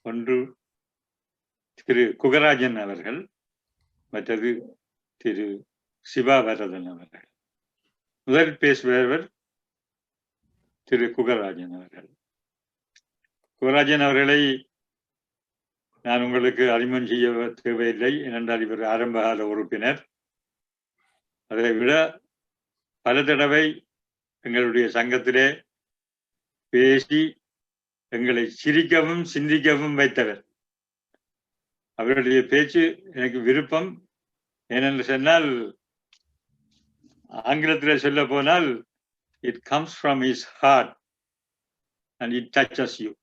ஒன்று திரு குகராஜன் அவர்கள், மற்றது திரு சிவாவரதன் அவர்கள். முதல் பேசுபவர் திரு குகராஜன் அவர்கள். குகராஜன் அவர்களை நான் உங்களுக்கு அறிமுகம் செய்ய தேவையில்லை, ஏனென்றால் இவர் ஆரம்பகால உறுப்பினர். அதை விட பல தடவை எங்களுடைய சங்கத்திலே பேசி எங்களை சிரிக்கவும் சிந்திக்கவும் வைத்தவர். அவருடைய பேச்சு எனக்கு விருப்பம். ஏனென்று சொன்னால், ஆங்கிலத்தில் சொல்ல போனால், it comes from his heart and it touches you.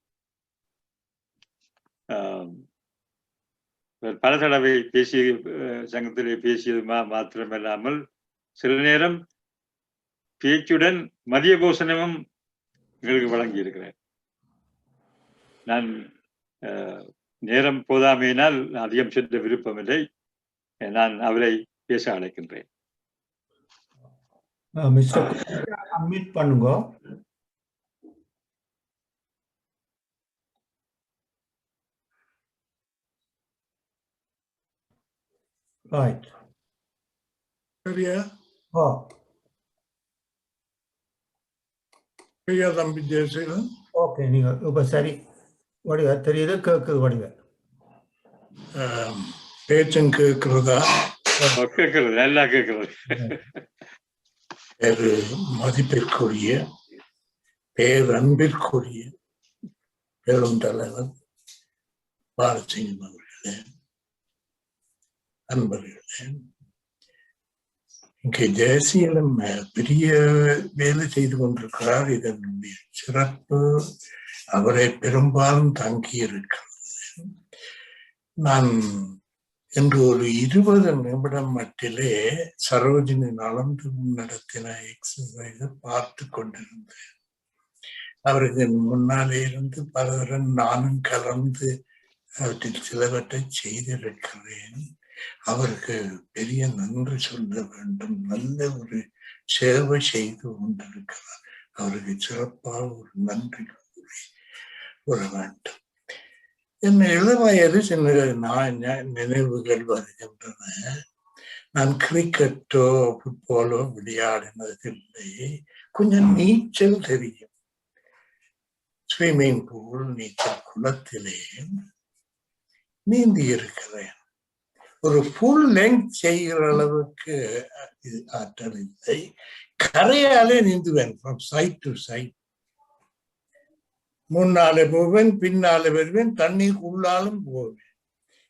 பல தடவை பேசிய சங்கத்திலே பேசியது மாத்திரமல்லாமல் சில நேரம் பேச்சுடன் மதிய போசனமும் எங்களுக்கு வழங்கி இருக்கிறார். நான் நேரம் போதாமையினால் அதிகம் சென்ற விருப்பமில்லை. நான் அவரை பேச அழைக்கின்றேன். பண்ணுங்க. Right. சரியா? சரியா தம்பி ஜெயசீலன்? ஓகே, நீங்க இப்ப சரி வடிவ தெரியுது, கேக்குது வடிவ. பேச்சும் கேட்கிறதா? கேட்கிறது, நல்லா கேட்கிறது. மதிப்பிற்குரிய பேரன்பிற்குரிய பெருந்தலைவர் பாலசிங்கம் அவர்களே, அன்பர்களே, இங்கே ஜெயசீலன் பெரிய வேலை செய்து கொண்டிருக்கிறார். இதனுடைய சிறப்பு அவரை பெரும்பாலும் தங்கி இருக்கிறது. நான் இன்று ஒரு 20 நிமிடம் மட்டிலே சரோஜினி நலந்து நடத்தின எக்ஸசைஸை பார்த்து கொண்டிருந்தேன். அவருக்கு முன்னாலே இருந்து பலருடன் நானும் கலந்து அவற்றில் சிலவற்றை செய்திருக்கிறேன். அவருக்கு பெரிய நன்றி சொல்ல வேண்டும். நல்ல ஒரு சேவை செய்து கொண்டிருக்கிறார். அவருக்கு சிறப்பாக ஒரு நன்றி கூற வேண்டும். என் இளவயது சின்ன நினைவுகள் வருகின்றன. நான் கிரிக்கெட்டோ ஃபுட்பாலோ விளையாடினதில்லை. கொஞ்சம் நீச்சல் தெரியும். ஸ்விம்மிங் பூல், நீச்சல் குளத்திலே நீந்தி இருக்கிறேன். ஒரு ஃபுல் லெங்க் செய்கிற அளவுக்கு ஆற்றல் இல்லை. கரையாலே நீந்துவேன், ஃப்ரம் சைட் டு சைட். முன்னாலே போவேன், பின்னாலே வருவேன், தண்ணீர் உள்ளாலும் போவேன்.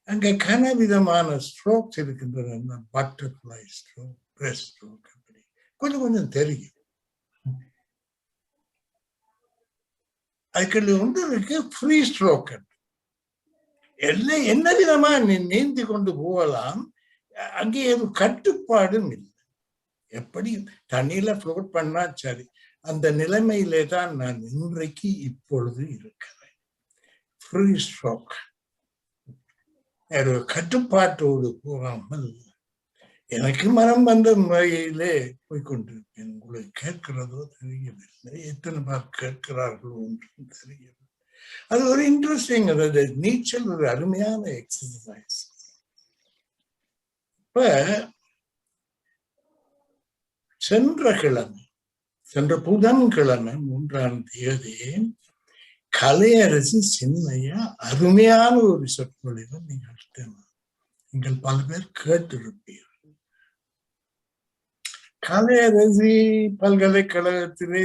அங்க கனவிதமான ஸ்ட்ரோக்ஸ் இருக்கின்றன. பட்டர்ஃப்ளை ஸ்ட்ரோக், பிரஸ்ட் ஸ்ட்ரோக், அப்படி கொஞ்சம் கொஞ்சம் தெரியும். அதுக்கு ஒன்று இருக்கு, ஃப்ரீ ஸ்ட்ரோக். எல்லாம் என்ன விதமா நீந்தி கொண்டு போகலாம். அங்கே எதுவும் கட்டுப்பாடும் இல்லை. எப்படி தண்ணியில ஃப்ளோட் பண்ணா சரி. அந்த நிலைமையிலே தான் நான் இன்றைக்கு இப்பொழுது இருக்கிறேன். ஃப்ரீ ஸ்ட்ரோக், கட்டுப்பாட்டோடு போகாமல் எனக்கு மனம் வந்த முறையிலே போய்கொண்டிருக்கேன். உங்களுக்கு கேட்கிறதோ தெரியவில்லை, எத்தனை பேர் கேட்கிறார்களோ ஒன்றும் தெரியவில்லை. அது ஒரு இன்ட்ரெஸ்டிங். நீச்சல் ஒரு அருமையான எக்ஸசைஸ். இப்ப சென்ற புதன்கிழமை 3ஆம் தேதி கலையரசி சின்னையா அருமையான ஒரு சொற்பொழிவை நீங்கள் பல பேர் கேட்டிருப்பீர்கள். கலையரசி பல்கலைக்கழகத்திலே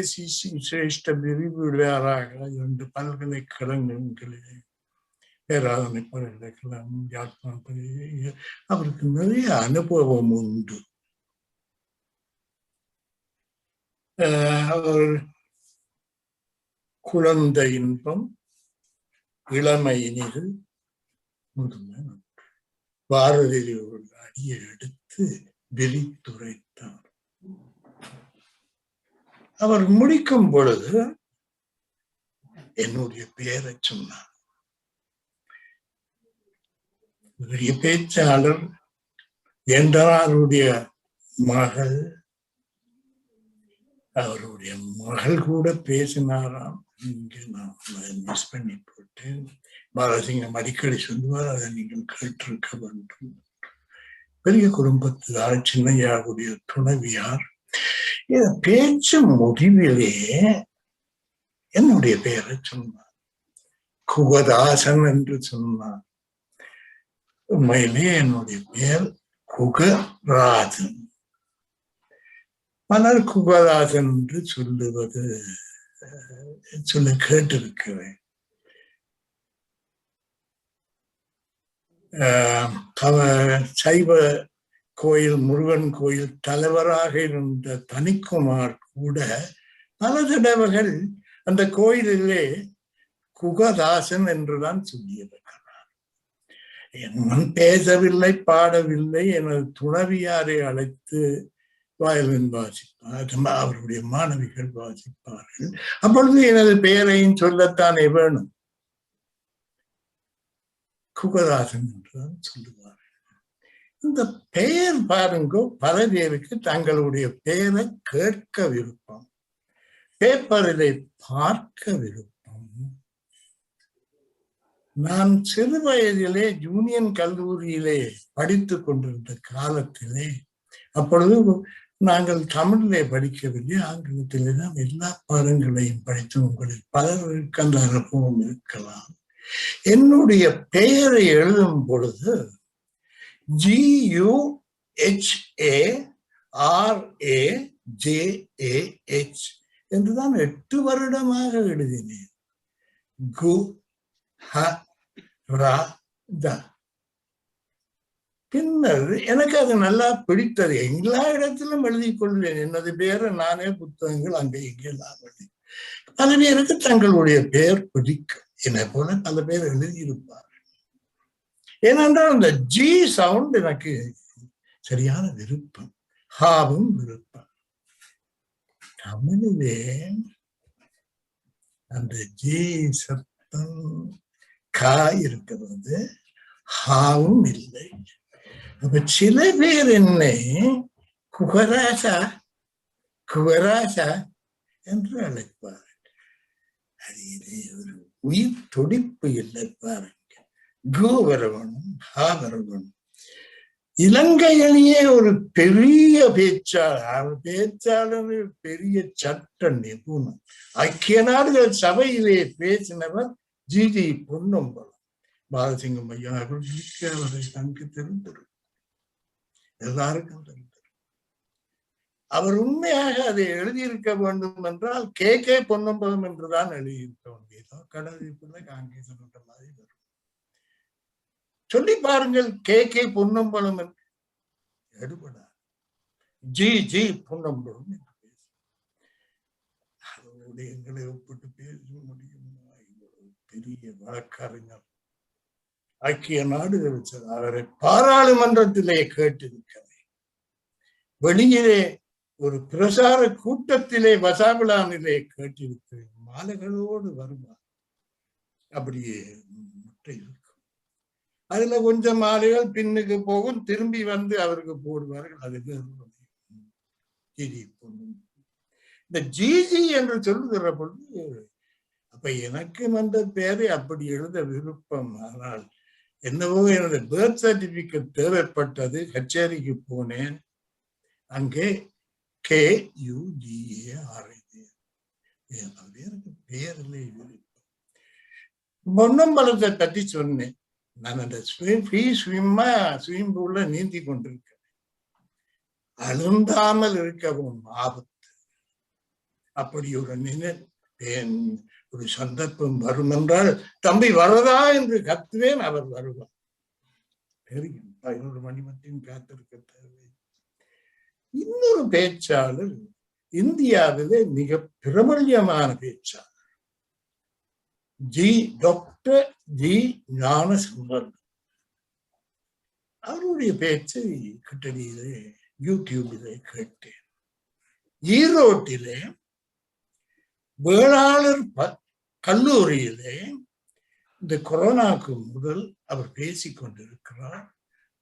சிரேஷ்ட விரிவுரையாளராக 2 பல்கலைக்கழகங்களிலே பேராதனை பல்கலைக்கழகம் யாழ்ப்பாணத்திலே அவருக்கு நிறைய அனுபவம் உண்டு. அவர் குழந்தை இன்பம், இளமை இனிது, முதுமை பாரதிய ஒரு அடியை எடுத்து விரித்துரைத்தார். அவர் முடிக்கும் பொழுது என்னுடைய பெயரை சொன்னார். பெரிய பேச்சாளர் என்றாருடைய மகள், அவருடைய மகள் கூட பேசினாராம். இங்க நான் மிஸ் பண்ணி போட்டேன். பாலசிங்கம் அடிக்கடி சொல்லுவார், அதை நீங்கள் கேட்டிருக்க வேண்டும். பெரிய குடும்பத்தார், சின்னையாவுடைய துணைவியார். பேச்சு முடிவிலே என்னுடைய பெயரை சொன்னார், குகதாசன் என்று சொன்னார். உண்மையிலே என்னுடைய பெயர் குகராஜன். ஆனால் குகதாசன் என்று சொல்ல கேட்டிருக்கிறேன். சைவ கோயில், முருகன் கோயில் தலைவராக இருந்த தனிக்குமார் கூட பல தடவைகள் அந்த கோயிலிலே குகதாசன் என்றுதான் சொல்லியிருக்கிறார். நான் பேசவில்லை, பாடவில்லை. எனது துணைவியாரை அழைத்து வயலின் வாசிப்பார், அவருடைய மாணவிகள் வாசிப்பார்கள். அப்பொழுது எனது பெயரையும் சொல்லத்தானே வேணும், குகதாசன் என்றுதான் சொல்லுவார்கள். இந்த பெயர் பாருங்கோ, பல பேருக்கு தங்களுடைய பெயரை கேட்க விருப்பம், பேப்பரிலே பார்க்க விருப்பம். நான் சிறு வயதிலே யூனியன் கல்லூரியிலே படித்துக் கொண்டிருந்த காலத்திலே, அப்பொழுது நாங்கள் தமிழிலே படிக்கவில்லை, ஆங்கிலத்திலே தான் எல்லா பாடங்களையும் படித்து, உங்களில் பலருக்கு அந்த அனுபவம் இருக்கலாம். என்னுடைய பெயரை எழுதும் பொழுது GUHARAJAH என்றுதான் 8 வருடமாக எழுதினேன். பின்னர் எனக்கு அது நல்லா பிடித்தது. எல்லா இடத்திலும் எழுதி கொள்வேன் எனது பெயரை நானே, புத்தகங்கள் அங்கே இங்கே எல்லாம் எழுதி. பல பேருக்கு தங்களுடைய பெயர் பிடிக்கும், என்னை போல பல பேர் எழுதியிருப்பார்கள். ஏனென்றால் அந்த ஜி சவுண்ட் எனக்கு சரியான விருப்பம், ஹாவும் விருப்பம். தமிழிலே அந்த ஜி சத்தம் கா இருக்கிறது, ஹாவும் இல்லை. அப்ப சில பேர் என்னை குகராசா குகராசா என்று அழைப்பார்கள். அதிலே ஒரு உயிர் துடிப்பு இல்லை பாருங்க. கு வரவனும் ஹா வரவனும். இலங்கையிலேயே ஒரு பெரிய பேச்சாளர், பெரிய சட்ட நிபுணர், ஐக்கிய நாடுகள் சபையிலே பேசினவர் ஜிஜி பொன்னம்பலம். பாலசிங்கம் ஐயா அவரை தனக்கு தெரிந்திருக்கும், எல்லாருக்கும் தெரிந்திருக்கும். அவர் உண்மையாக அதை எழுதியிருக்க வேண்டும் என்றால் கே பொன்னம்பலம் என்றுதான் எழுதியிருக்க வேண்டியதோ, கடவுளுக்குள்ள காங்கேசன் மாதிரி வரும். சொல்லி பாருங்கள், கே பொன்னம்பலம் என்று எடுபடார், ஜி பொன்னம்பலம் என்று பேச. அதோடு எங்களை ஒப்பிட்டு பேச முடியுமா? பெரிய வழக்கறிஞர், ஐக்கிய நாடுகள் அவரை பாராளுமன்றத்திலே கேட்டிருக்கிறேன். வெளியிலே ஒரு பிரசார கூட்டத்திலே வசாவிளானிலே கேட்டிருக்கிறேன். மாலைகளோடு வருவார், அப்படியே முட்டை இருக்கும். அதுல கொஞ்சம் மாலைகள் பின்னுக்கு போகும், திரும்பி வந்து அவருக்கு போடுவார்கள். அதுக்கு இந்த ஜிஜி என்று சொல்லுகிற பொழுது, அப்ப எனக்கு வந்த பேரை அப்படி எழுத விருப்பம். ஆனால் என்னவோ என்னோட பர்த் சர்டிபிகேட் தேவைப்பட்டது. கச்சேரிக்கு போனேன், அங்கே KUGARAJ பேரிலே விருப்பம். பொன்னம்பலத்தை பற்றி சொன்னேன். நான் அந்த ஸ்விம் பூல்ல நீந்தி கொண்டிருக்கிறேன். அழுந்தாமல் இருக்கவும் ஆபத்து. அப்படி ஒரு சந்தர்ப்பம் வரும் என்றால், தம்பி வரதா என்று கத்துவேன், அவர் வருவார். தெரியும், 11 மணி மட்டும் காத்திருக்க தேவை. இன்னொரு பேச்சாளர், இந்தியாவிலே மிக பிரபல்யமான பேச்சாளர், டாக்டர் ஜி ஞானசம்பந்தன். அவருடைய பேச்சை கிட்டடியிலே யூடியூபிலே கேட்டேன். ஈரோட்டிலே வேளாளர் கல்லூரியிலே இந்த கொரோனாவுக்கு முதல் அவர் பேசிக் கொண்டிருக்கிறார்.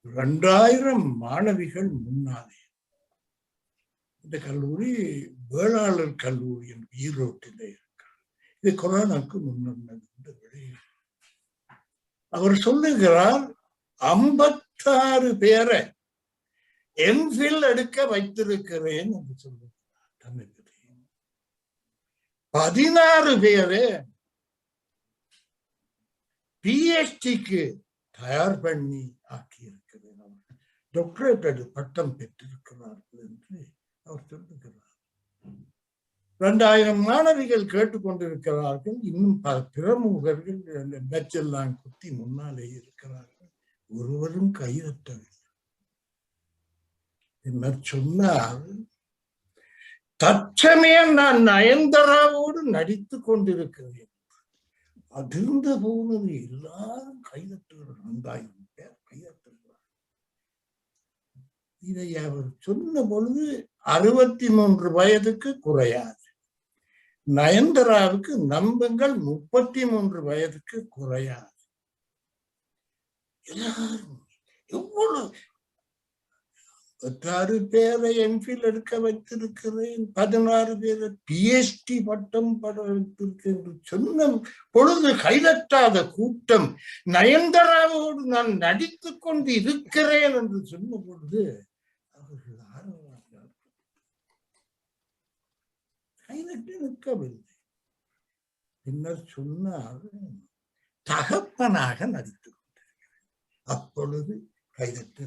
2000 மாணவிகள் முன்னாலே. இந்த கல்லூரி வேளாளர் கல்லூரி என்று ஈரோட்டிலே இருக்கிறது. இது கொரோனாவுக்கு முன்னே. அவர் சொல்லுகிறார் 56 பேரை எம்ஃபில் எடுக்க வைத்திருக்கிறேன் என்று சொல்லுகிறார். 16 பேரை PhDக்கு தயார் பண்ணி ஆக்கியிருக்கிறேன். டாக்டரேட் பட்டம் பெற்றிருக்கிறார்கள் என்று அவர் சொல்லுகிறார். 2000 மாணவிகள் கேட்டுக்கொண்டிருக்கிறார்கள். இன்னும் பல பிரமுகர்கள் நச்செல்லாம் குத்தி முன்னாலே இருக்கிறார்கள். ஒருவரும் கைதட்டவில்லை. என்ன சொன்னால், தற்சமயம் நான் நயன்தாராவோடு நடித்துக் கொண்டிருக்கிறேன். அதிர்ந்து போனது. எல்லாரும் கைதட்டுகிறார். 2000 பேர் கைதட்டுகிறார். இதை அவர் சொன்ன பொழுது 63 வயதுக்கு குறையாது. நயன்தாராவுக்கு நம்புங்கள் 33 வயதுக்கு குறையாது. எல்லாரும் எவ்வளவு 6 பேரை எம்ஃபில் எடுக்க வைத்திருக்கிறேன், 16 பேரை PhD பட்டம் பட வைத்திருக்கிறேன் என்று சொன்ன பொழுது கைதட்டாத கூட்டம், நயன்தாராவோடு நான் நடித்துக் கொண்டு இருக்கிறேன் என்று சொன்ன பொழுது அவர்கள் ஆர்வமாக கைதட்டி நிற்கவில்லை. பின்னர் சொன்னார், தகப்பனாக நடித்துக் கொண்டிருக்கிறேன். அப்பொழுது கைதட்டு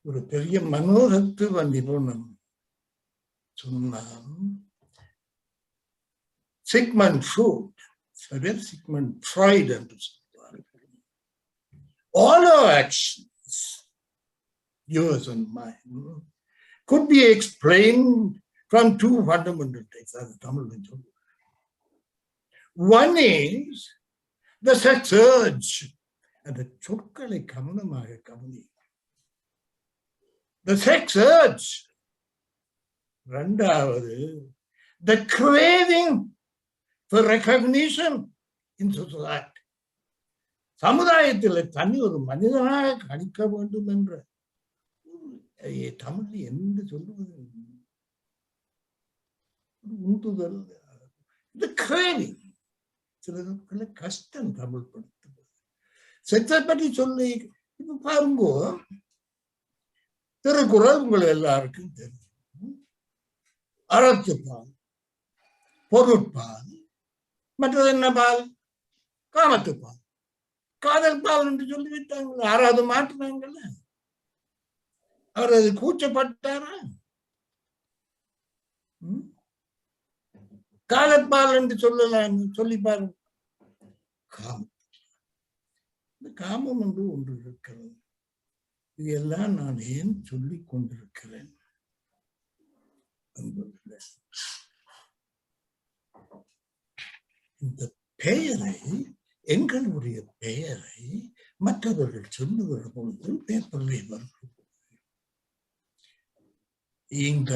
ஒரு பெரிய மனோதத்துவ நிபுணன் சொன்னான், சிக்மண்ட் ஃப்ராய்ட் என்று சொல்வார். All our actions, yours and mine, could be explained from 2 fundamental texts. That's Tamil. One is the sex urge. அந்த சொற்களை கவனமாக கவனி. The sex urge. இரண்டாவது, the craving for recognition in society. சமுதாயத்தில் தனி ஒரு மனிதனாக கணிக்க வேண்டும் என்ற தமிழ் என்று சொல்லுவது உந்துதல். The craving. சில கஷ்டம் தமிழ் படுத்துவது. செக்ஸை பற்றி சொல்லி இப்ப பாருங்க, திருக்குறள் உங்களை எல்லாருக்கும் தெரியும். அறத்துப்பால், பொருட்பால், மற்றது என்ன பால்? காமத்துப்பால், காதல் பால் என்று சொல்லிவிட்டாங்க. 6வது மாற்றினாங்கல்ல. அவர் அது கூச்சப்பட்டாரா? காதற்பால் என்று சொல்லலாம், சொல்லி பாருங்க. காமம், காமம் என்று ஒன்று இருக்கிறது. இதெல்லாம் நான் ஏன் சொல்லிக் கொண்டிருக்கிறேன்? இந்த பெயரை, எங்களுடைய பெயரை மற்றவர்கள் சொல்லுகிற பொழுது பேப்பரில் வரும். இந்த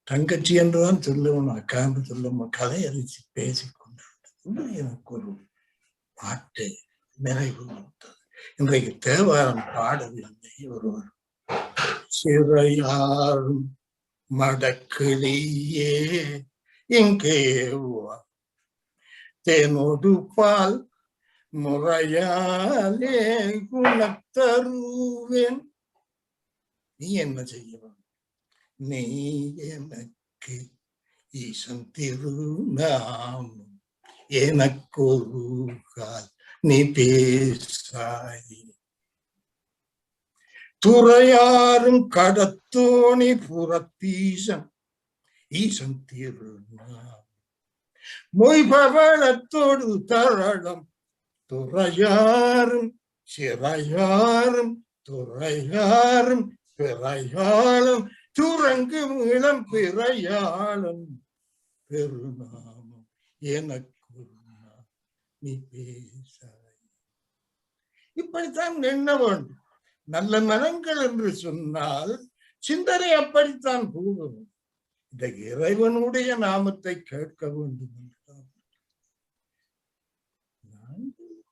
தங்கச்சி என்றுதான் சொல்லுவோம், அக்காண்டு சொல்லுவோம். கதை அறிச்சு பேசிக்கொண்டிருந்தது எனக்கு ஒரு பாட்டு நிறைவு கொடுத்தது. இன்றைக்கு தேவாரம் பாடவில்லை. ஒருவர் சிறையாரும் மடக்கிளியே இங்கே தேனோடு பால் முறையாலே குணத்தருவேன். நீ என்ன செய்யணும்? நீ எனக்கு ஈசன் திருநாமம் எனக்கொரு கால் நீ பேசாய். துறையாரும் கடத்தோணி புறத்தீசன் ஈசன் திருநாமம் மொய்பவளத்தோடு தரளம் துறையாரும் சிறையாரும் துறையாரும் பிறையாளும் துறங்கும் இளம் பிறையாளும் பெருநாமம் எனக்கு நீ பேசாய். இப்படித்தான் எண்ண வேண்டும். நல்ல மனங்கள் என்று சொன்னால் சிந்தனை அப்படித்தான் போகும். இந்த இறைவனுடைய நாமத்தை கேட்க வேண்டும் என்றால்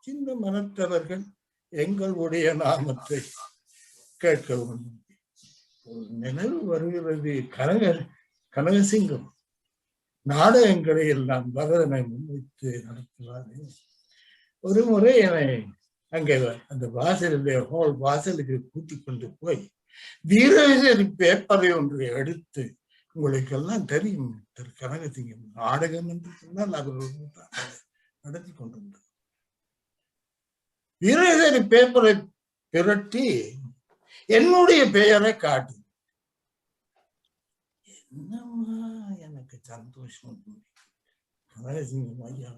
சின்ன மனத்தவர்கள் எங்களுடைய நாமத்தை கேட்க வேண்டும். ஒரு நினைவு வருகிறது. கனகசிங்கம் நாடகங்களை எல்லாம் பரதனை முன்வைத்து நடத்துவாரு. ஒரு முறை என்னை அங்கே அந்த வாசலுடைய ஹால் வாசலுக்கு கூட்டிக் கொண்டு போய் வீரேசரி பேப்பரை ஒன்றை எடுத்து, உங்களுக்கெல்லாம் தெரியும் திரு கனகசிங்கம் நாடகம் என்று சொன்னால் அவர் நடத்தி கொண்டிருந்தார். வீரேசரி பேப்பரை பிரட்டி என்னுடைய பெயரை காட்டு. என்னமா எனக்கு சந்தோஷம். கனகசிங்கம் ஐயா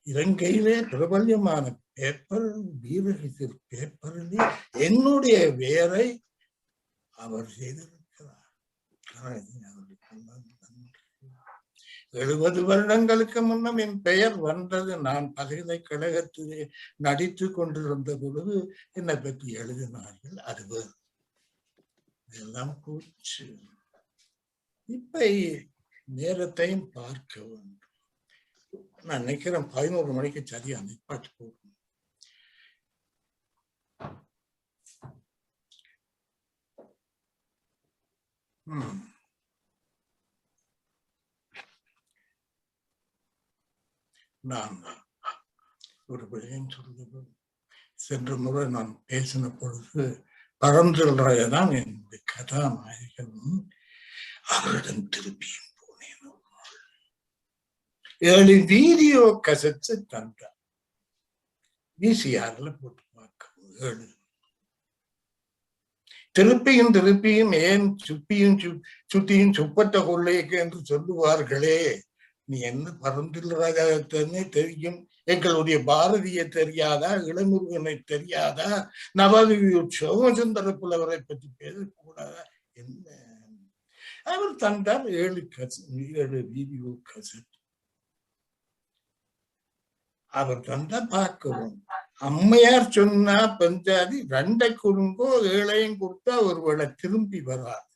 இலங்கையிலே பிரபல்யமான பேப்பர் வீரகேசரி பேப்பரிலே என்னுடைய பெயரை அவர் செய்திருக்கிறார். 70 வருடங்களுக்கு முன்னம் என் பெயர் வந்தது. நான் பல்கலைக்கழகத்திலே நடித்து கொண்டிருந்த பொழுது என்னை பற்றி எழுதினார்கள். அது வேறு, இதெல்லாம் போச்சு. இப்ப நேரத்தையும் பார்க்க வேண்டும். நான் நினைக்கிறேன் 11 மணிக்கு சரியா நிப்பாட்டு போகும். நான் ஒரு விடயம் சொல்லுவது, சென்ற முறை நான் பேசின பொழுது பரந்தல்ராயதான் என்னுடைய கதாநாயகன். அவரிடம் திருப்பியும் போனேன். 7 வீடியோ கசெட்ஸ் தந்தார். VCRல போட்டு பார்க்கவும் 7. திருப்பியும் ஏன் சுத்தியும் சுப்பட்ட கொள்ளைக்கு என்று சொல்லுவார்களே, நீ என்ன பரந்தல்ராஜாவே தெரியும், எங்களுடைய பாரதியை தெரியாதா, இளமுருகனை தெரியாதா, நவவியூர் சோமசுந்தர புலவரை பற்றி பேசக்கூடாதா? என்ன அவர் தந்தார் 7 வீடியோ கசெட். அவர் தந்தா பார்க்கவும். அம்மையார் சொன்னா பஞ்சாதி 2 கொடுங்கோ 7 கொடுத்தா ஒருவேளை திரும்பி வராது.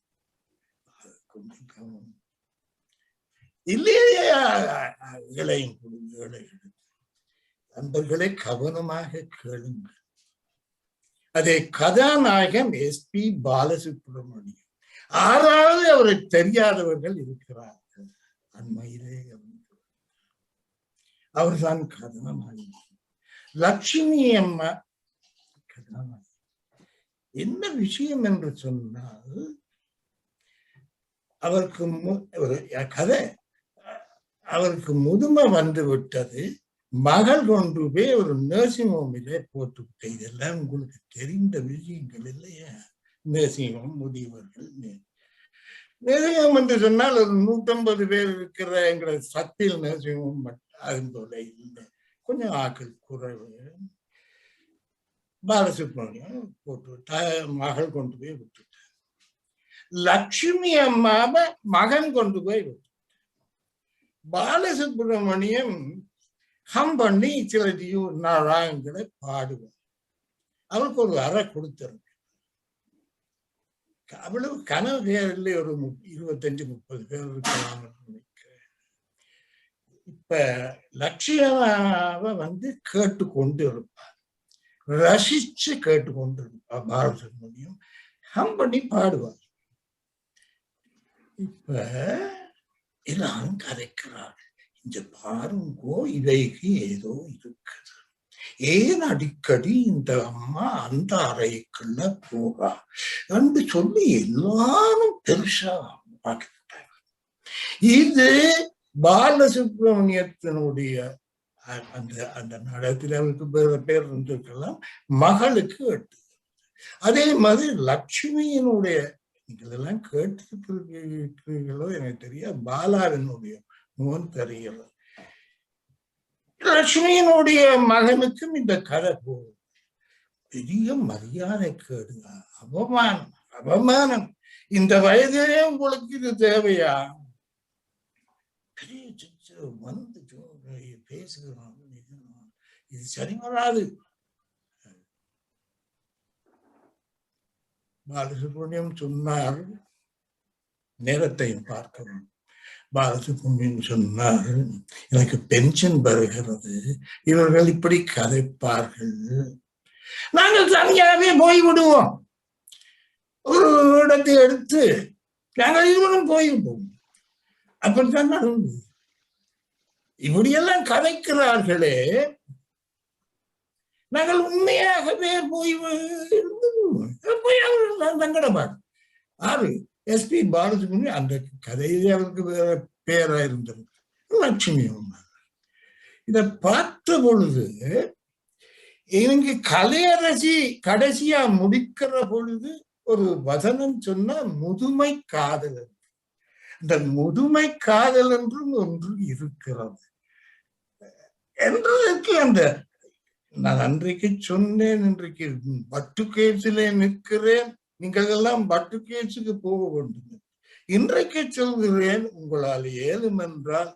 இல்லையே 7 கொடுங்க 7 நண்பர்களை கவனமாக கேளுங்கள். அதே கதாநாயகன் SP பாலசுப்ரமணியம். 6வது அவரை தெரியாதவர்கள் இருக்கிறார்கள். அண்மையிலே அவர்தான் கதாநாயகன். லட்சுமி அம்மா கதாநாயகன். என்ன விஷயம் என்று சொன்னால், அவருக்கு ஒரு கதை, அவருக்கு முதுமை வந்து விட்டது. மகள் கொண்டு போய் ஒரு நர்சிங் ஹோமிலே போட்டு விட்ட. இதெல்லாம் உங்களுக்கு தெரிந்த விஷயங்கள் இல்லையா? நர்சிங் ஹோம், முதியவர்கள் நர்சிங் ஹோம் என்று சொன்னால் ஒரு 150 பேர் இருக்கிற எங்களை சத்தில் நர்சிங் ஹோம் அது போல இல்லை, கொஞ்சம் ஆக்கள் குறைவு. பாலசுப்ரமணியம் போட்டு மகள் கொண்டு போய் விட்டுட்டார். லட்சுமி அம்மாவை மகன் கொண்டு போய் விட்டு பாலசுப்ரமணியம் ஹம் பண்ணி சில ராகங்களை பாடுவார். அவருக்கு ஒரு அறை கொடுத்திருக்கு. அவ்வளவு கனவு பேரில் ஒரு 25-30 பேர் இருக்கலாம் நினைக்கிறேன். இப்ப லட்சியாவை கேட்டு கொண்டு இருப்பார், ரசிச்சு கேட்டு கொண்டு இருப்பார். பாலசுப்ரமணியம் ஹம் பண்ணி பாடுவார். இப்ப எல்லாரும் கதைக்கிறார்கள், இந்த பாருங்கோ இவைக்கு ஏதோ இருக்குது, ஏன் அடிக்கடி இந்த அம்மா அந்த அறைக்குள்ள போறா என்று சொல்லி எல்லாரும் பெருசா பார்க்கிட்டாங்க. இது பாலசுப்ரமணியத்தினுடைய அந்த அந்த நாடகத்தில் அவருக்கு பேர் இருந்திருக்கலாம், மகளுக்கு எட்டு. அதே மாதிரி லட்சுமியினுடைய, இதெல்லாம் கேட்டிருக்கிறீர்களோ எனக்கு தெரியாது, பாலாவினுடைய முகம் தெரிகிறது. லட்சுமியினுடைய மகனுக்கும் இந்த கதை போகும். பெரிய மரியாதை கேடு, அவமானம் அவமானம். இந்த வயதிலே உங்களுக்கு இது தேவையா? வந்து பேசுகிறோம், இது சரி வராது. பாலசுப்ரமணியம் சொன்னார், நேரத்தையும் பார்க்கணும். பாலசுப்ரமணியம் சொன்னார், எனக்கு பென்ஷன் வருகிறது, இவர்கள் இப்படி கதைப்பார்கள், நாங்கள் தனியாகவே போய்விடுவோம், ஒரு இடத்தை எடுத்து நாங்கள் இருவரும் போய்விடுவோம். அப்படித்தான் நடந்தது. இப்படியெல்லாம் கதைக்கிறார்களே, நாங்கள் உண்மையாகவே போய் தங்கடமாடு ஆறு SP பாலசுப்ரமணியம் அந்த கதையிலே அவருக்கு வேற பேரா இருந்தது லட்சுமி. இதை பார்த்த பொழுது இவங்க கலையரசி கடைசியா முடிக்கிற பொழுது ஒரு வசனம் சொன்னா முதுமை காதல். இந்த முதுமை காதல் என்றும் ஒன்று இருக்கிறது என்றதற்கு அந்த நான் அன்றைக்கு சொன்னேன், இன்றைக்கு பட்டு கேஸிலே நிற்கிறேன், நீங்கள் எல்லாம் பட்டு கேஸுக்கு போக வேண்டும். இன்றைக்கு சொல்கிறேன், உங்களால் ஏதும் என்றால்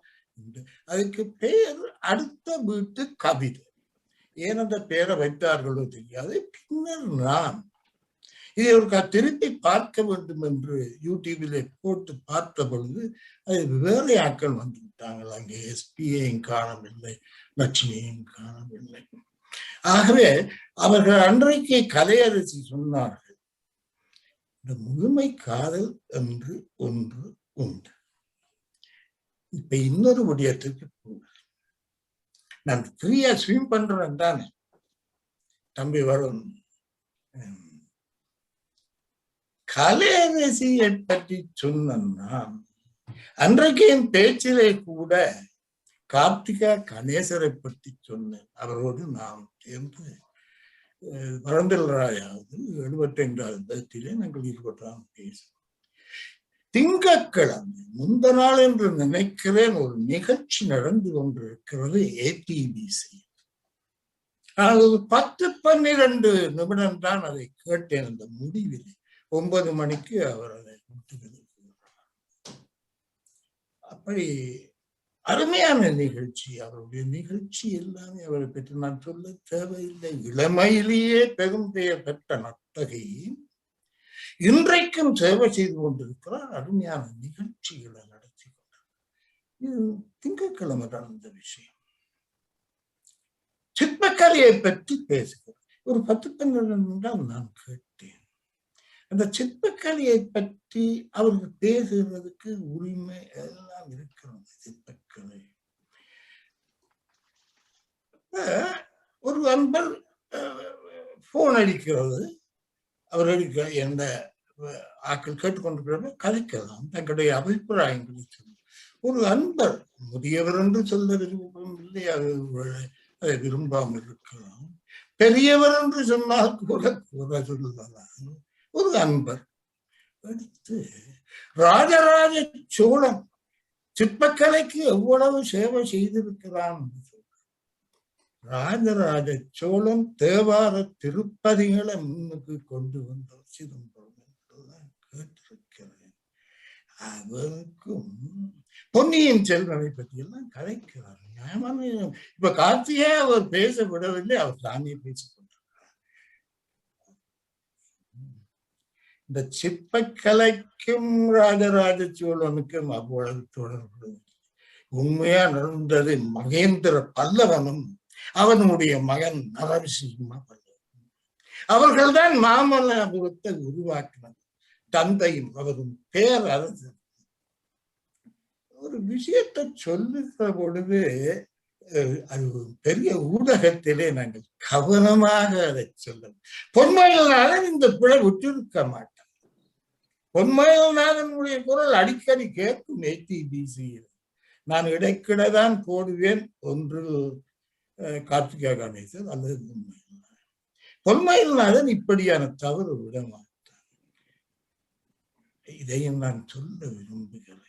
அதுக்கு பெயர் அடுத்த வீட்டு கவிதை. ஏன் அந்த பெயரை வைத்தார்களோ தெரியாது. பின்னர் நான் இதை ஒரு திருப்பி பார்க்க வேண்டும் என்று யூடியூபிலே போட்டு பார்த்த பொழுது அது வேறு ஆட்கள் வந்து விட்டாங்கள். அங்கே SPயையும் காணவில்லை, லட்சுமியையும் காணவில்லை. ஆகவே அவர்கள் அன்றைக்கு கலையரசி சொன்னார்கள், இந்த முழுமை காதல் என்று ஒன்று உண்டு. இப்ப இன்னொரு விடயத்திற்கு நான் ஃப்ரீயா ஸ்விம் பண்றேன் தானே தம்பி வரும். கலையரசியை பற்றி சொன்னா அன்றைக்கு என் பேச்சிலே கூட கார்த்திகா கணேசரை பற்றி சொன்னேன். அவரோடு நாம் சேர்ந்து வரந்தல்ராயாவது 75வது பத்திலே நாங்கள் இருவராம் பேசுவோம். திங்கட்கிழமை முந்த நாள் என்று நினைக்கிறேன் ஒரு நிகழ்ச்சி நடந்து கொண்டிருக்கிறது ATBC. அது 10-12 நிமிடம் தான் அதை கேட்டேன். அந்த முடிவில் 9 மணிக்கு அவர் அதை விட்டு அப்படி அருமையான நிகழ்ச்சி. அவருடைய நிகழ்ச்சி எல்லாமே அவரை பற்றி நான் சொல்ல தேவையில்லை. இளமையிலேயே பெரும் பெயர் பெற்ற நர்த்தகி இன்றைக்கும் சேவை செய்து கொண்டிருக்கிறார். அருமையான நிகழ்ச்சிகளை நடத்தி கொண்டார். இது திங்கட்கிழமை நடந்த விஷயம். சிற்பக்கலையை பற்றி பேசுகிறேன். ஒரு 10-12 நிமிடம் நான் கேட்டேன். அந்த சிற்பக்கலையை பற்றி அவர்கள் பேசுகிறதுக்கு உரிமை எல்லாம் இருக்கிறது. சிற்பக்கலை ஒரு அன்பர் போன் அடிக்கிறது, அவர்களுக்கு எந்த ஆக்கள் கேட்டுக்கொண்டிருக்கிற கதைக்கலாம், தங்களுடைய அபிப்பிராயங்களை சொல்லும். ஒரு அன்பர் முதியவர் என்று சொல்ல விரும்பவில்லை, அதை விரும்பாமல் இருக்கலாம். பெரியவர் என்று சொன்னால் கூட சொல்லலாம். ஒரு அன்பர் எடுத்து ராஜராஜ சோழன் சிற்பக்கலைக்கு எவ்வளவு சேவை செய்திருக்கிறான். ராஜராஜ சோழன் தேவார திருப்பதிகளை முன்னுக்கு கொண்டு வந்த சிதம்பரம் என்றெல்லாம் கேட்டிருக்கிறேன். அவருக்கும் பொன்னியின் செல்வனை பற்றி எல்லாம் கதைக்கிறார். நியாயமான இப்ப கார்த்திகே அவர் பேச விடவில்லை, அவர் தானே பேசிக்கொண்டார். இந்த சிற்பக்கலைக்கும் ராஜராஜ சோழனுக்கும் அவ்வளவு தொடர்பு. உண்மையா நடந்தது மகேந்திர பல்லவனும் அவனுடைய மகன் நரசிம்ம பல்லவன். அவர்கள்தான் மாமல்லபுரத்தை உருவாக்கினர். தந்தையும் அவரும் பேரரசர். ஒரு விஷயத்தை சொல்லுகிற பொழுது அது பெரிய ஊடகத்திலே நாங்கள் கவனமாக அதை சொல்லணும். பொன்மயில்நாதன் இந்த பிழை விட்டிருக்க மாட்டார். பொன்மயில்நாதனுடைய குரல் அடிக்கடி கேட்கும் ATBC. நான் இடைக்கிடதான் போடுவேன், ஒன்று கார்த்திகா கணேசன் அல்லது பொன்மயில்நாதன். பொன்மயில்நாதன் இப்படியான தவறு விட மாட்டார். இதையும் நான் சொல்ல விரும்புகிறேன்.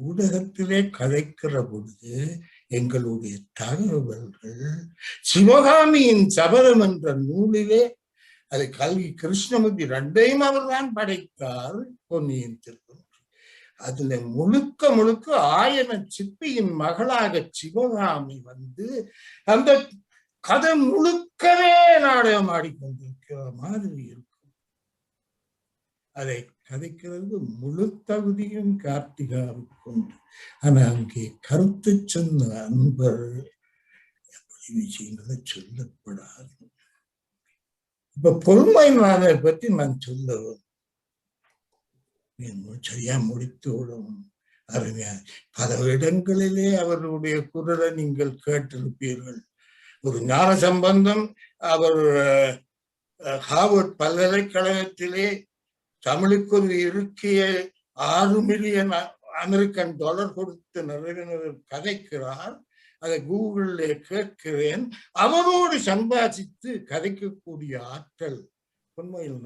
ஊடகத்திலே கதைக்கிற பொழுது எங்களுடைய தகவல்கள் சிவகாமியின் சபதம் என்ற நூலிலே அது கல்வி கிருஷ்ணமூர்த்தி 2ஐயும் அவர்தான் படைத்தார். பொன்னியின் செல்வன் அதுல முழுக்க முழுக்க ஆயன சிற்பியின் மகளாக சிவகாமி வந்து அந்த கதை முழுக்கவே நாடகம் ஆடிக்கொண்டிருக்கிற மாதிரி இருக்கும். அதை கதைக்கிறது முழு தகுதியும் கார்த்திகாவுக்கு உண்டு. ஆனா அங்கே கருத்து சொன்ன அன்பர் எப்படி விஷயங்களை சொல்லப்படாது. இப்ப பொன்மயில்நாதனை பற்றி நான் சொல்லுவேன். சரியா முடித்து விடவும் அருமையா. பல இடங்களிலே அவருடைய குரலை நீங்கள் கேட்டிருப்பீர்கள். ஒரு ஞான சம்பந்தம் அவர் ஹார்வர்ட் பல்கலைக்கழகத்திலே தமிழுக்கு ஒரு இருக்கைய 6 மில்லியன் அமெரிக்கன் டாலர் கொடுத்து நிறைவேற கதைக்கிறார். அதை கூகுளில் கேட்கிறேன். அவரோடு சம்பாதித்து கதைக்கக்கூடிய ஆற்றல் உண்மையில்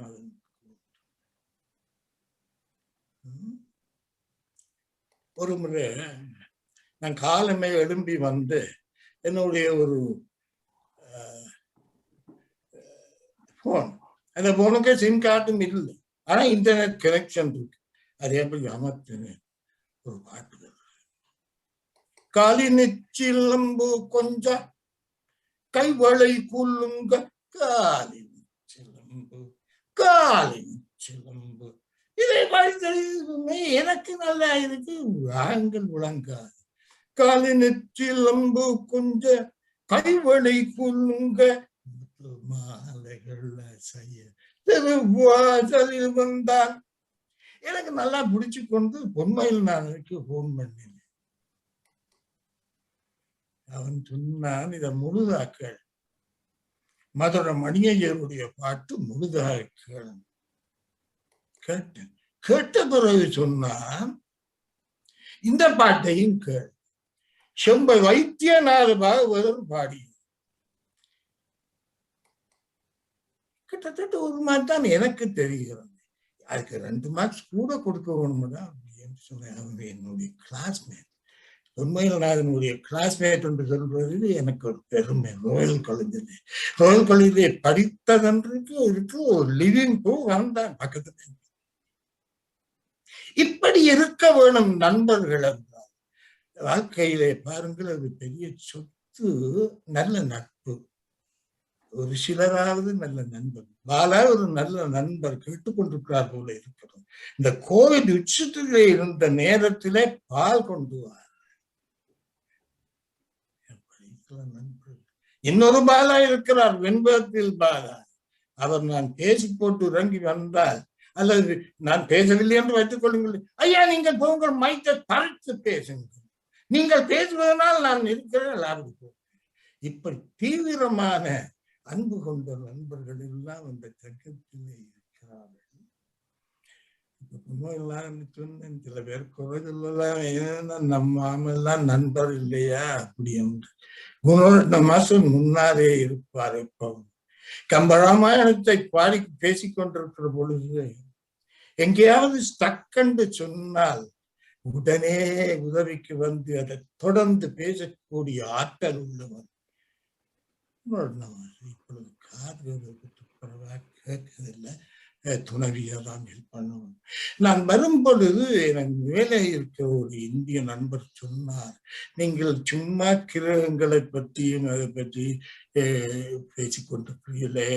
ஒரு முறை நான் காலமே எழும்பி வந்து என்னுடைய ஒரு போன், அந்த போனுக்கு சிம் கார்டும் இல்லை, ஆனா இன்டர்நெட் கனெக்ஷன் இருக்கு. அது எப்படி அமர்த்தினேன், ஒரு பாட்டு காலி நிச்சிலம்பு கொஞ்சம் கைவளை குள்ளுங்க காலி நிச்சிலம்பு காலி நிச்சிலம்பு. இதை பார்த்து எனக்கு நல்லா இருக்கு, ஆண்கள் விளங்காது. காலி நெற்றிலம்பு கொஞ்ச கைவளை குள்ளுங்க மாலைகள் செய்ய திருவாசலில் வந்தான். எனக்கு நல்லா பிடிச்சு கொண்டு பொன்மையில் நான் போன் பண்ணினேன். அவன் சொன்னான், இத முழுதாக்கள், மதுரை மணியையருடைய பாட்டு முழுதாக்கள். கேட்டேன். கேட்ட பிறகு சொன்னான், இந்த பாட்டையும் கேள். செம்பை வைத்தியநாத பாகவதர் பாடி. கிட்டத்தட்ட ஒரு மாதிரி தான் எனக்கு தெரிகிறது. அதுக்கு 2 மார்க்ஸ் கூட கொடுக்க வேணும்னா அப்படின்னு சொன்னேன். அவங்க என்னுடைய கிளாஸ்மேட், உண்மையில் நான் என்னுடைய கிளாஸ்மேட் என்று சொல்றது எனக்கு ஒரு பெருமை. ரோயல் காலேஜில் ரோயல் காலேஜிலே படித்ததன்றைக்கு இருக்கு ஒரு லிவிங் ப்ரூஃப் வந்தான் பக்கத்துல. இப்படி இருக்க வேணும் நண்பர்கள் என்றால். வாழ்க்கையிலே பாருங்கள், அது பெரிய சொத்து, நல்ல நட்பு. ஒரு சிலராவது நல்ல நண்பர். பாலா ஒரு நல்ல நண்பர் கேட்டுக்கொண்டிருக்கிறார் போல இருக்கிறது. இந்த கோவிட் உச்சத்திலே இருந்த நேரத்திலே பால் கொண்டு வா. இன்னொரு பாலா இருக்கிறார், வெண்பத்தில் பாலா. அவர் நான் பேசி போட்டு இறங்கி வந்தால், அல்லது நான் பேசவில்லை என்று வைத்துக் கொள்ளுங்கள், ஐயா நீங்கள் போங்கள், மைத்தை பறித்து பேசுங்கள், நீங்கள் பேசுவதனால் நான் இருக்கிறேன் எல்லாருக்கும். இப்படி தீவிரமான அன்பு கொண்ட நண்பர்கள் எல்லாம் அந்த தக்கத்திலே இருக்கிறார்கள். சொன்னேன், சில பேர் குறைதெல்லாம் நம்ம எல்லாம் நண்பர் இல்லையா அப்படி என்று. 3 மாசம் முன்னாரே இருப்பார். இப்போ கம்பராமாயணத்தை பாடி பேசிக் கொண்டிருக்கிற பொழுது எங்கேயாவது ஸ்டக்கண்டு சொன்னால் உடனே உதவிக்கு வந்து அதை தொடர்ந்து பேசக்கூடிய ஆற்றல் உள்ளவர். இப்பொழுது கேட்கதில்லை, துணைவியதான் ஹெல்ப் பண்ணுவோம். நான் வரும் பொழுது எனக்கு மேலே இருக்க ஒரு இந்திய நண்பர் சொன்னார், நீங்கள் சும்மா கிரகங்களை பற்றியும் அதை பற்றி பேசிக்கொண்டிருக்கிறீர்களே,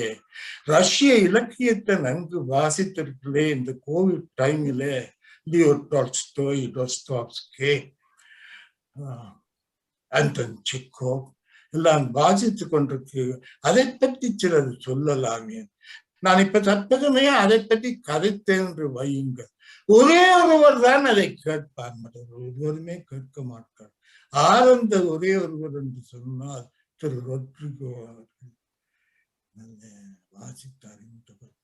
ரஷ்ய இலக்கியத்தை நன்கு வாசித்திருக்கிறே இந்த கோவிட் டைமில், லியோ டால்ஸ்டாய், டாஸ்டாவ்ஸ்கி, ஆண்டன் செக்கோவ் எல்லாம் வாசித்துக் கொண்டிருக்கு, அதை பற்றி சிலர் சொல்லலாமே. நான் இப்ப தற்போதுமே அதை பற்றி கதைத்தேன் என்று வையுங்கள். ஒரே ஒருவர் தான் அதை கேட்பார், ஒருவருமே கேட்க மாட்டார். ஆனந்த ஒரே ஒருவர் என்று சொன்னால் திரு ரொட்ரிகோ அவர்கள். நல்ல வாசித்து அறிந்தவர்.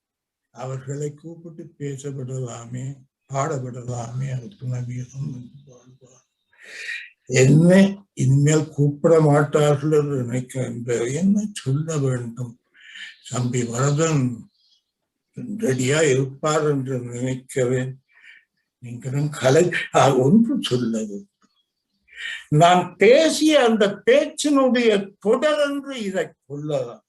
அவர்களை கூப்பிட்டு பேசப்படலாமே, பாடப்படலாமே, அதுக்கு நவீனம் வாழ்வார். என்ன இனிமேல் கூப்பிட மாட்டார்கள் என்று நினைக்கிறேன். என்ன சொல்ல வேண்டும்? தம்பி வரதன் ரெடியா இருப்பார் என்று நினைக்கிறேன். நீங்களும் கலை ஒன்று சொல்லது, நான் பேசிய அந்த பேச்சினுடைய தொடர் என்று இதை கொள்ளலாம்.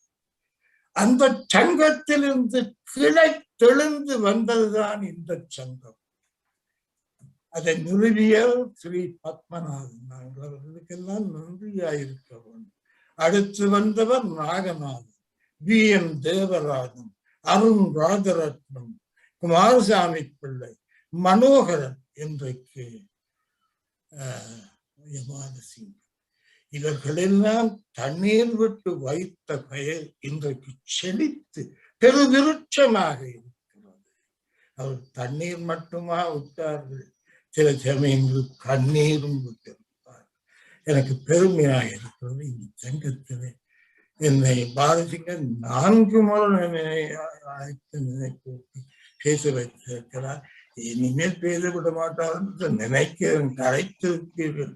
அந்த சங்கத்திலிருந்து கிளை தெளிந்து வந்ததுதான் இந்த சங்கம். அதை நிறுவிய ஸ்ரீ பத்மநாதன். நாங்கள் அவர்களுக்கெல்லாம் நன்றியாயிருக்க வேண்டும். அடுத்து வந்தவர் நாகநாதன், VN தேவராஜன், அருண் ராஜரத்னம், குமாரசாமி பிள்ளை, மனோகரன், இன்றைக்கு யமானசிங். இவர்களெல்லாம் தண்ணீர் விட்டு வைத்த பெயர் இன்றைக்கு செழித்து பெருவிருட்சமாக இருக்கிறது. அவர் தண்ணீர் மட்டுமா விட்டார்கள், சில சமயங்கள் கண்ணீரும் விட்டிருப்பார். எனக்கு பெருமையாக இருக்கிறது இந்த சங்கத்திலே என்னை பாலசிங்கர் 4 முறை அழைத்து நினைப்பூட்டி பேச வைத்திருக்கிறார். இனிமேல் பேச விட மாட்டார் என்று நினைக்கிறேன். கரைத்திருப்பீர்கள்.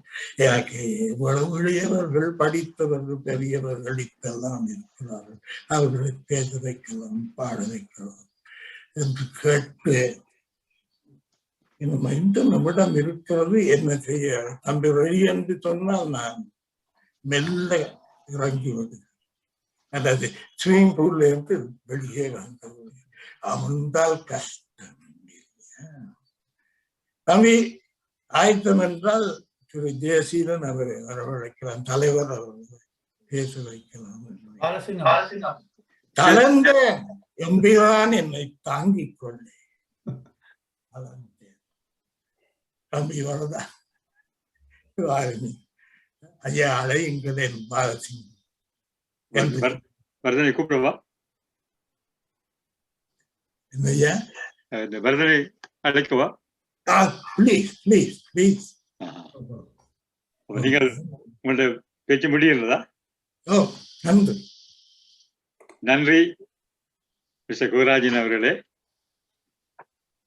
எனக்கு எவ்வளவு இளையவர்கள், படித்தவர்கள், பெரியவர்கள் இப்பெல்லாம் இருக்கிறார்கள். அவர்களை பேச வைக்கலாம், பாட வைக்கலாம் என்று கேட்டு இன்னும் 5 நிமிடம் இருக்கிறது. என்ன செய்ய தம்பி ரெடி என்று சொன்னால் நான் மெல்ல இறங்கி வருகிறேன். அதாவது ஸ்விமிங் பூல்ல இருந்து வெளியே வந்தது அமர்ந்தால் கஷ்டம். தம்பி ஆயத்தம் என்றால் திரு ஜெயசீலன் அவரை வரவழைக்கலாம், தலைவர் அவர்களை பேச வைக்கலாம். கலந்த எம்பிதான் என்னை தாங்கிக் கொள்ளே. தம்பி வரதா ஐயா அழையுங்களேன் பாலசிங்கம். வரதனை கூப்பிடவா? என்னையா வரதனை அழைக்கவா? Please please please. நீங்கள் உங்களுடைய பேச்சு முடிகிறதா? ஓ நன்றி. நன்றி மிஸ்டர் குகராஜன் அவர்களே.